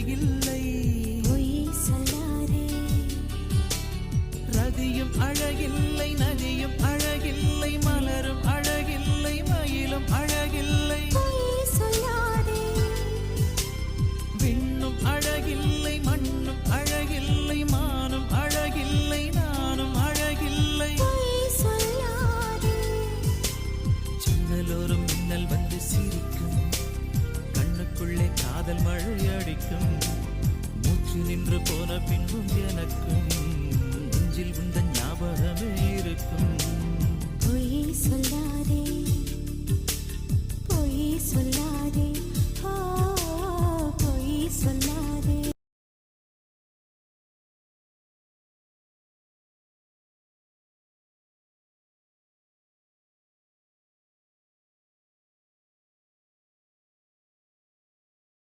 அழகில்லை. பொய் சொல்லாதே. ரதியும் அழகில்லை, நதியும் அழகில்லை, மலரும் அழகில்லை, மயிலும் அழகில்லை. பொய் சொல்லாதே. விண்ணும் அழகில்லை, மண்ணும் அழகில்லை, மானும் அழகில்லை, நானும் அழகில்லை. பொய் சொல்லாதே. ஜன்னலோரம் மின்னல் வந்து சிரிக்கும், கண்ணுக்குள்ளே காதல் மழை அடிக்கும். மூச்சு நின்று போன பின்பும் எனக்கும் நெஞ்சில் உந்தன் ஞாபகமே இருக்கும். பொய் சொல்லாதே. பொய் சொல்லாதே.